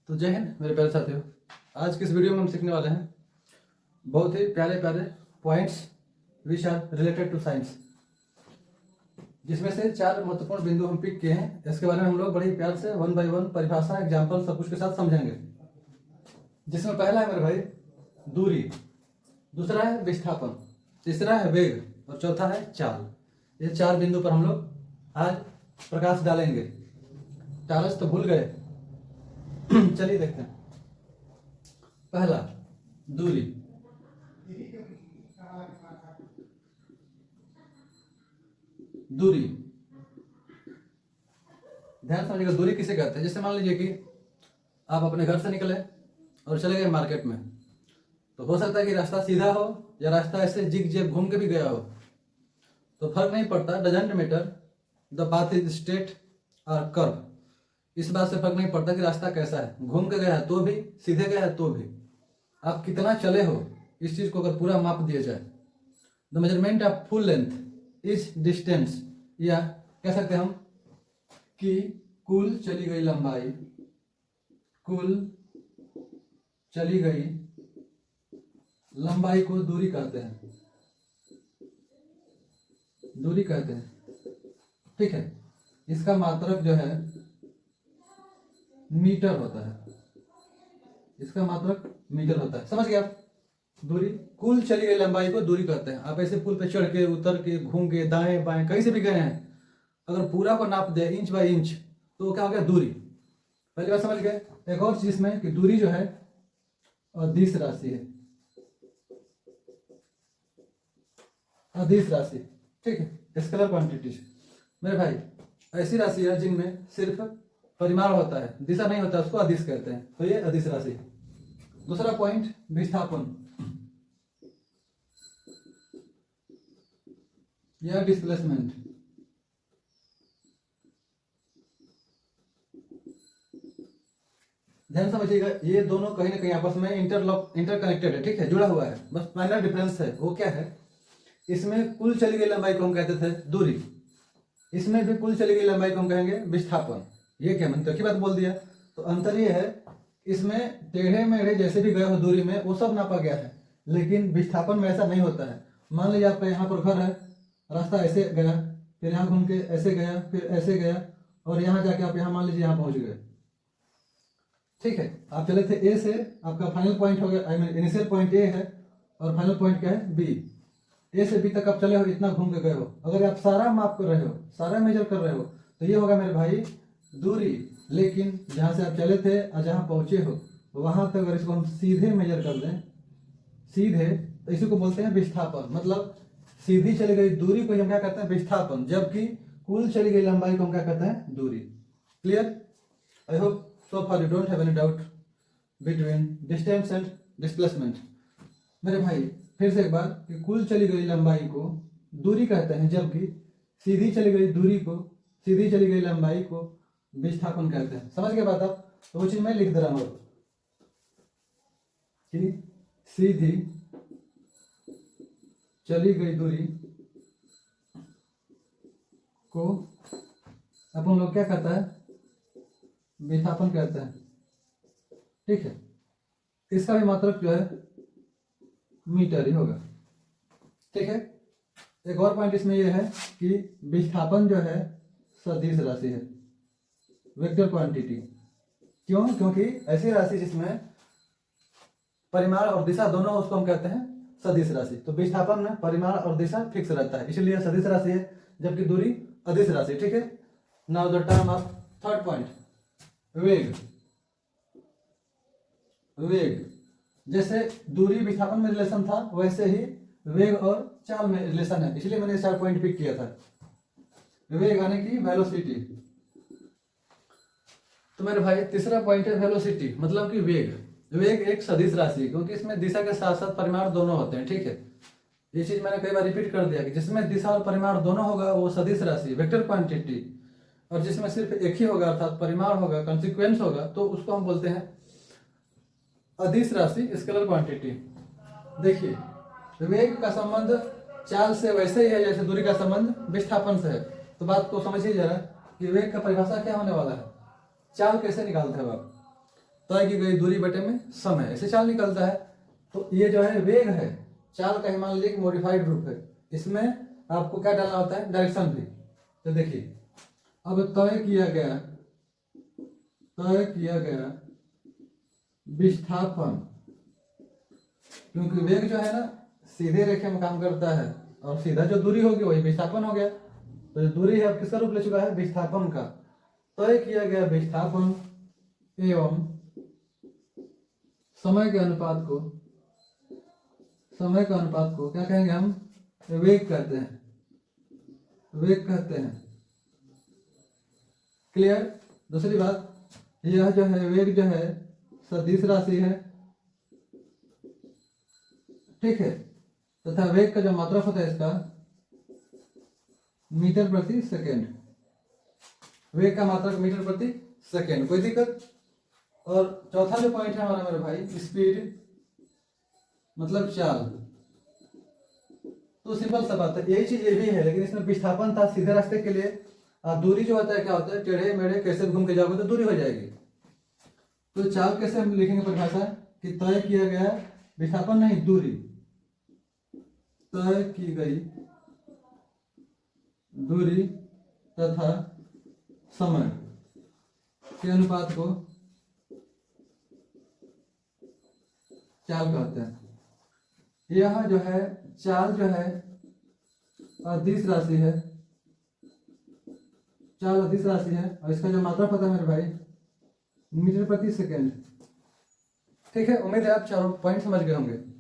तो जय हिंद मेरे प्यारे साथियों। आज के इस वीडियो में हम सीखने वाले हैं बहुत ही प्यारे प्यारे points which are related to science, जिसमें से 4 महत्वपूर्ण बिंदु हम पिक किए हैं। इसके बारे में हम लोग बड़े ही प्यार से 1 बाय 1 परिभाषा, एग्जाम्पल सब कुछ के साथ समझेंगे। जिसमें पहला है मेरे भाई दूरी, दूसरा है विस्थापन, तीसरा है वेग और चौथा है चाल। ये 4 बिंदु पर हम लोग आज प्रकाश डालेंगे। चार्ल्स तो भूल गए, चलिए देखते हैं। पहला दूरी। दूरी ध्यान समझिएगा, दूरी किसे कहते हैं। जैसे मान लीजिए कि आप अपने घर से निकले और चले गए मार्केट में, तो हो सकता है कि रास्ता सीधा हो या रास्ता ऐसे जिग जैग घूम के भी गया हो, तो फर्क नहीं पड़ता। Doesn't matter the path is straight और कर्व। इस बात से फर्क नहीं पड़ता कि रास्ता कैसा है, घूम के गया है तो भी, सीधे गया है तो भी। आप कितना चले हो, इस चीज को अगर पूरा माप दिया जाए, the measurement of full length is distance, या कह सकते हैं हम कि कुल चली गई लंबाई, कुल चली गई लंबाई को दूरी कहते हैं, दूरी कहते हैं। ठीक है, इसका मात्रक जो है मीटर होता है, इसका मात्रक मीटर होता है। समझ गए आप? दूरी, कुल चली गई लंबाई को दूरी कहते हैं। आप ऐसे पुल पे चढ़ के, उतर के, घूम के, दाएं बाएं कहीं से भी गए हैं, अगर पूरा को नाप दे इंच बाय इंच, तो क्या हो गया? दूरी। पहली बात समझ गए। एक और चीज में कि दूरी जो है अदिश राशि है, अदिश राशि। ठीक है, स्केलर क्वांटिटीज। मेरे भाई ऐसी राशि है जिनमें सिर्फ परिमाण होता है, दिशा नहीं होता, उसको अदिश कहते हैं। तो ये अदिश राशि। दूसरा पॉइंट विस्थापन या डिस्प्लेसमेंट। ध्यान समझिएगा, ये दोनों कहीं ना कहीं आपस में इंटरकनेक्टेड है। ठीक है, जुड़ा हुआ है, बस माइनर डिफरेंस है। वो क्या है? इसमें कुल चली गई लंबाई को हम कहते थे दूरी, इसमें भी कुल चली गई लंबाई को हम कहेंगे विस्थापन। ये क्या मैंने की बात बोल दिया? तो अंतर ये है, इसमें टेढ़े मेढ़े जैसे भी गए हो दूरी में वो सब नापा गया है, लेकिन विस्थापन में ऐसा नहीं होता है। मान लीजिए आपका यहाँ पर घर है, रास्ता ऐसे गया, फिर यहाँ घूम के ऐसे गया, फिर ऐसे गया, और यहाँ जाके आप यहाँ मान लीजिए यहाँ पहुंच गए। ठीक है, आप चले थे ए से, आपका फाइनल पॉइंट हो गया, I mean initial point A है और फाइनल पॉइंट क्या है? बी। ए से बी तक आप चले हो, इतना घूम के गए हो। अगर आप सारा माप कर रहे हो, सारा मेजर कर रहे हो, तो ये होगा मेरे भाई दूरी। लेकिन जहां से आप चले थे और जहां पहुंचे हो वहां तक अगर इसको हम सीधे मेजर कर दें, सीधे, तो इसी को बोलते हैं विस्थापन। मतलब सीधी चली गई दूरी को हम क्या कहते हैं? विस्थापन। जबकि कुल चली गई लंबाई को हम क्या कहते हैं? दूरी। Clear? I hope so far you don't have any doubt between distance and displacement। मेरे भाई फिर से एक बार कि कुल चली गई लंबाई को दूरी कहते हैं, जबकि सीधी चली गई दूरी को, सीधी चली गई लंबाई को विस्थापन कहते हैं। समझ गए बात आप? तो वो चीज मैं लिख दे रहा हूं कि सीधी चली गई दूरी को अपन लोग क्या कहता है? विस्थापन कहते हैं। ठीक है, इसका भी मात्रक जो है मीटर ही होगा। ठीक है, एक और पॉइंट इसमें यह है कि विस्थापन जो है सदिश राशि है, वेक्टर क्वांटिटी। क्यों? क्योंकि ऐसी राशि जिसमें परिमाण और दिशा दोनों, उसको हम कहते हैं सदिश राशि। तो विस्थापन में परिमाण और दिशा फिक्स रहता है, इसलिए सदिश राशि है, जबकि दूरी अदिश राशि। ठीक है, now the term of third point, वेग। वेग, जैसे दूरी विस्थापन में रिलेशन था, वैसे ही वेग और चाल में रिलेशन है, इसलिए मैंने 4 पॉइंट पिक किया था। वेग आने की वेलोसिटी। तो मेरे भाई तीसरा पॉइंट है वेलोसिटी, मतलब कि वेग। वेग एक सदिश राशि है, क्योंकि इसमें दिशा के साथ साथ परिमाण दोनों होते हैं। ठीक है, ये चीज मैंने कई बार रिपीट कर दिया कि जिसमें दिशा और परिमाण दोनों होगा वो सदिश राशि, वेक्टर क्वांटिटी। और जिसमें सिर्फ एक ही होगा, अर्थात परिमाण होगा, कंसिक्वेंस होगा, तो उसको हम बोलते हैं अदिश राशि, स्केलर क्वांटिटी। देखिए, वेग का संबंध चाल से वैसे ही है जैसे दूरी का संबंध विस्थापन से है। तो बात को समझिए जरा कि वेग का परिभाषा क्या होने वाला है, चाल कैसे निकालते हो आप। तय की गई दूरी बटे में समय, ऐसे चाल निकलता है। तो ये जो है वेग है, चाल का ही मान लीजिए मॉडिफाइड रूप है, इसमें आपको क्या डालना होता है, डायरेक्शन भी। तो देखिए अब तय किया गया विस्थापन, क्योंकि वेग जो है ना सीधे रेखे में काम करता है और सीधा जो दूरी होगी वही विस्थापन हो गया। तो जो दूरी है अब किसका रूप ले चुका है, विस्थापन का। तय किया गया विस्थापन एवं समय के अनुपात को क्या कहेंगे हम, वेग कहते हैं। क्लियर। दूसरी बात, यह जो है वेग जो है सदिश राशि है, ठीक है, तथा वेग का जो मात्रक होता है इसका मीटर प्रति सेकेंड, वेग का मात्रक मीटर प्रति सेकेंड, कोई दिक्कत। और चौथा जो पॉइंट है हमारा मेरे भाई, स्पीड मतलब चाल। तो सिंपल सा बात है, यही चीज ये भी है, लेकिन इसमें विस्थापन था सीधे रास्ते के लिए, और दूरी जो होता है क्या होता है, टेढ़े मेढ़े कैसे घूम के जाओगे तो दूरी हो जाएगी। तो चाल कैसे हम लिखेंगे परिभाषा, कि तय किया गया विस्थापन नहीं दूरी, तय की गई दूरी तथा समय के अनुपात को चाल कहते हैं। यह जो है चाल जो है अदिश राशि है, चाल अदिश राशि है, और इसका जो मात्रा पता है मेरे भाई मीटर प्रति सेकेंड। ठीक है, उम्मीद है आप चारों पॉइंट समझ गए होंगे।